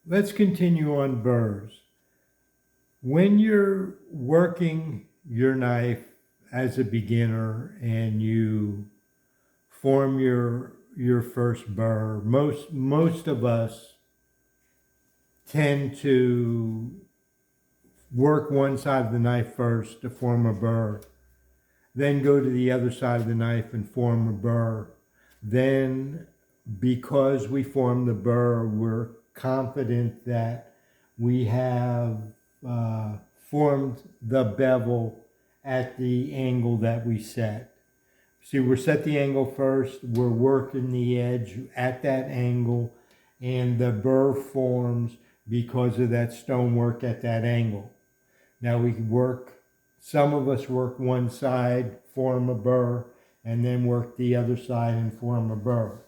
let's continue on burrs. When you're working your knife as a beginner and you form your first burr, most of us tend to work one side of the knife first to form a burr, then go to the other side of the knife and form a burr. Then, because we form the burr, we're confident that we have formed the bevel at the angle that we set. See, we're set the angle first, we're working the edge at that angle, and the burr forms because of that stonework at that angle. Now we work, some of us work one side, form a burr, and then work the other side and form a burr.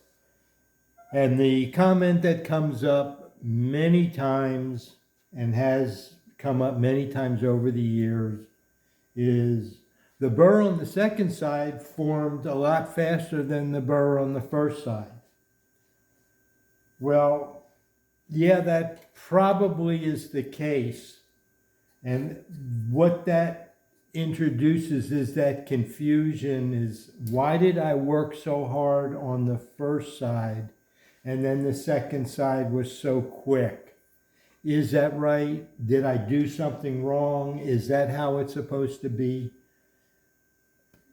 And the comment that comes up many times and has come up many times over the years is the burr on the second side formed a lot faster than the burr on the first side. Well, yeah, that probably is the case. And what that introduces is that confusion is, why did I work so hard on the first side and then the second side was so quick? Is that right? Did I do something wrong? Is that how it's supposed to be?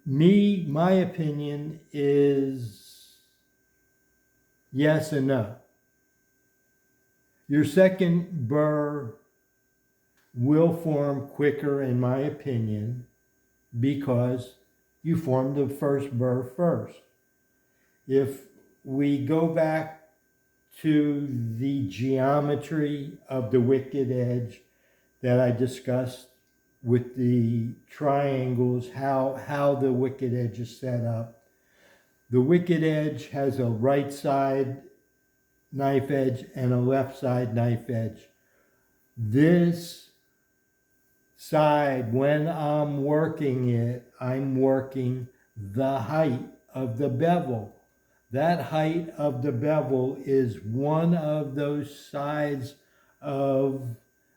My opinion is yes and no. Your second burr will form quicker, in my opinion, because you formed the first burr first. If we go back to the geometry of the wicked edge that I discussed with the triangles, how the wicked edge is set up, the wicked edge has a right side knife edge and a left side knife edge. This side, when I'm working it, I'm working the height of the bevel. That height of the bevel is one of those sides of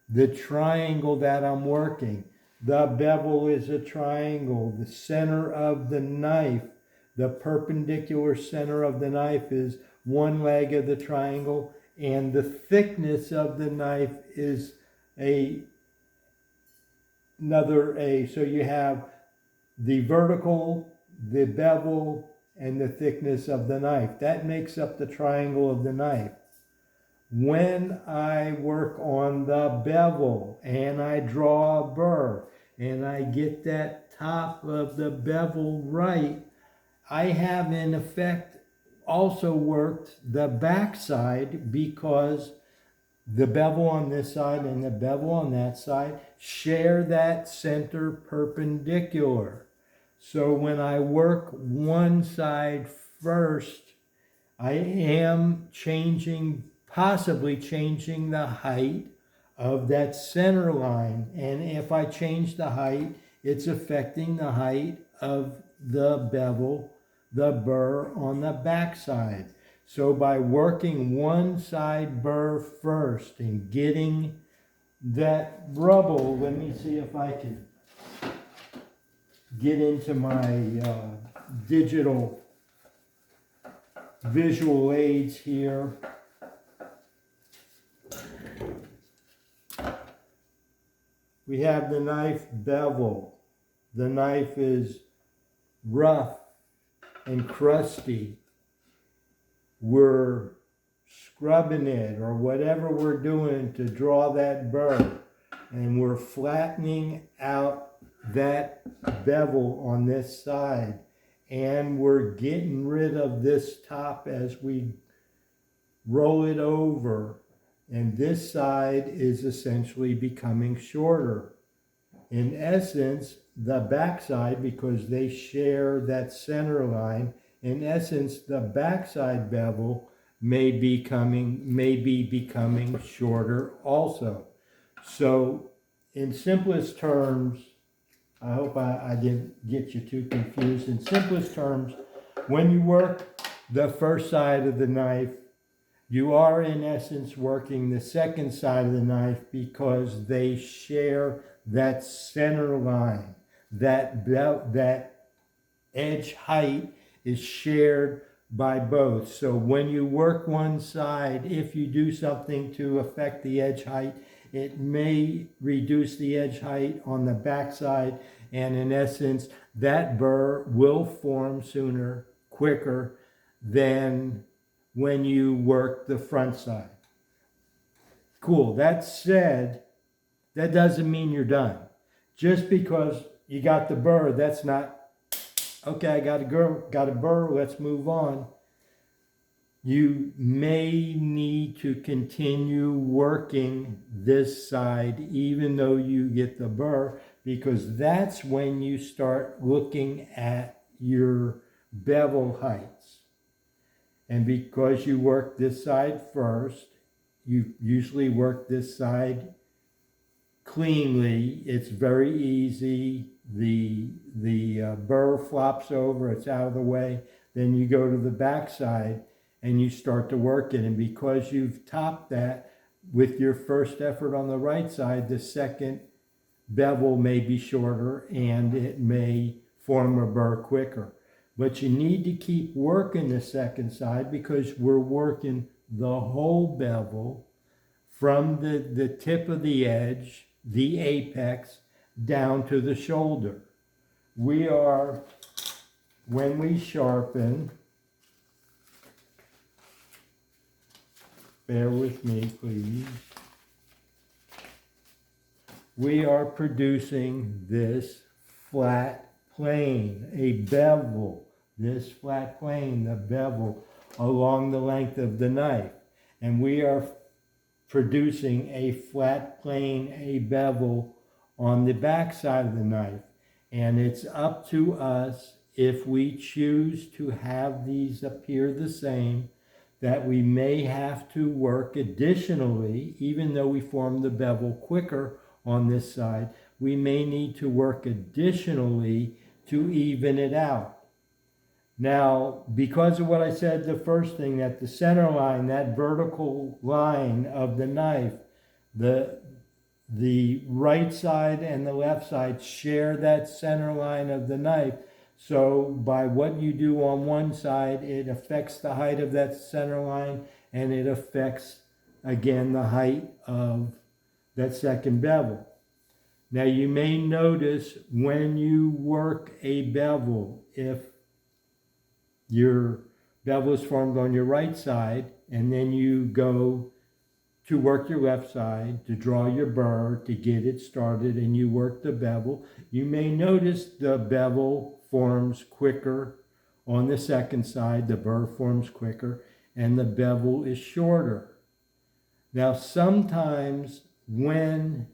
the triangle that I'm working. The bevel is a triangle. The center of the knife, the perpendicular center of the knife, is one leg of the triangle, and the thickness of the knife is so you have the vertical, the bevel, and the thickness of the knife. That makes up the triangle of the knife. When I work on the bevel and I draw a burr and I get that top of the bevel right, I have in effect also worked the back side, because the bevel on this side and the bevel on that side share that center perpendicular. So when I work one side first, I am possibly changing the height of that center line. And if I change the height, it's affecting the height of the bevel, the burr on the back side. So by working one side burr first and getting that rubble, let me see if I can get into my digital visual aids here. We have the knife bevel. The knife is rough and crusty. We're scrubbing it or whatever we're doing to draw that burr, and we're flattening out that bevel on this side, and we're getting rid of this top as we roll it over, and this side is essentially becoming shorter. In essence, the back side, because they share that center line, in essence, the backside bevel may be becoming shorter also. So in simplest terms, I hope I didn't get you too confused. In simplest terms, when you work the first side of the knife, you are in essence working the second side of the knife because they share that center line. That edge height is shared by both. So when you work one side, if you do something to affect the edge height, it may reduce the edge height on the back side, and in essence, that burr will form sooner, quicker than when you work the front side. Cool. That said, that doesn't mean you're done. Just because you got the burr, that's not, okay, I got a burr, let's move on. You may need to continue working this side even though you get the burr, because that's when you start looking at your bevel heights. And because you work this side first, you usually work this side cleanly. It's very easy. The burr flops over, it's out of the way. Then you go to the back side and you start to work it. And because you've topped that with your first effort on the right side, the second bevel may be shorter and it may form a burr quicker. But you need to keep working the second side because we're working the whole bevel from the tip of the edge, the apex, down to the shoulder. We are, when we sharpen, bear with me please, we are producing this flat plane, a bevel, this flat plane, the bevel, along the length of the knife. And we are producing a flat plane, a bevel on the back side of the knife. And it's up to us, if we choose to have these appear the same, that we may have to work additionally, even though we form the bevel quicker on this side, we may need to work additionally to even it out. Now, because of what I said, the first thing, that the center line, that vertical line of the knife, the right side and the left side share that center line of the knife. So by what you do on one side, it affects the height of that center line, and it affects, again, the height of that second bevel. Now you may notice when you work a bevel, if your bevel is formed on your right side and then you go to work your left side to draw your burr to get it started and you work the bevel, you may notice the bevel forms quicker on the second side, the burr forms quicker, and the bevel is shorter. Now sometimes when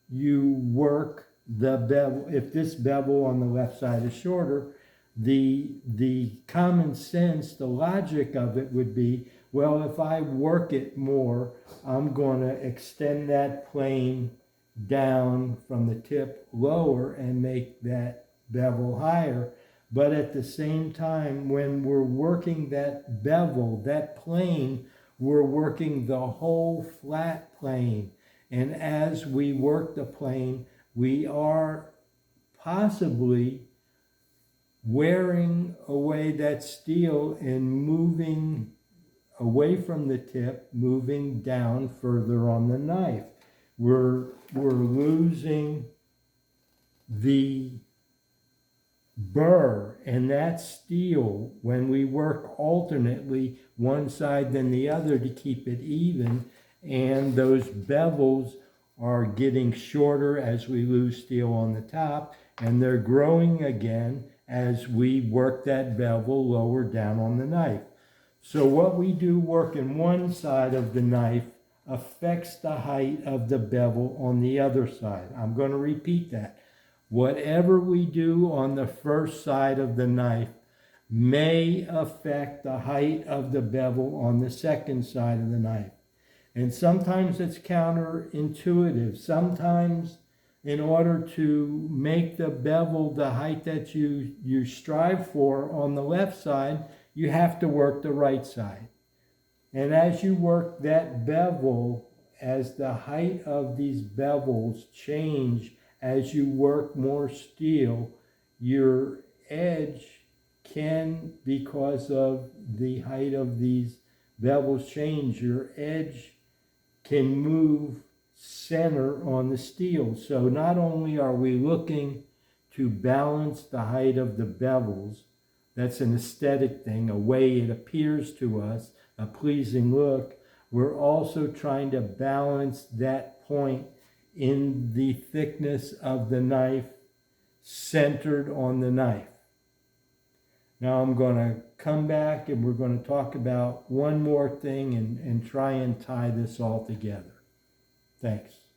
you work the bevel, if this bevel on the left side is shorter, the common sense, the logic of it would be, well, if I work it more, I'm going to extend that plane down from the tip lower and make that bevel higher. But at the same time, when we're working that bevel, that plane, we're working the whole flat plane. And as we work the plane, we are possibly wearing away that steel and moving away from the tip, moving down further on the knife. We're losing the burr, and that steel, when we work alternately one side then the other to keep it even, and those bevels are getting shorter as we lose steel on the top, and they're growing again as we work that bevel lower down on the knife. So what we do working one side of the knife affects the height of the bevel on the other side. I'm going to repeat that. Whatever we do on the first side of the knife may affect the height of the bevel on the second side of the knife. And sometimes it's counterintuitive. Sometimes in order to make the bevel the height that you strive for on the left side, you have to work the right side. And as you work that bevel, as the height of these bevels change, as you work more steel, your edge can, because of the height of these bevels change, your edge can move center on the steel. So not only are we looking to balance the height of the bevels, that's an aesthetic thing, a way it appears to us, a pleasing look, we're also trying to balance that point in the thickness of the knife centered on the knife. Now I'm going to come back and we're going to talk about one more thing and try and tie this all together. Thanks.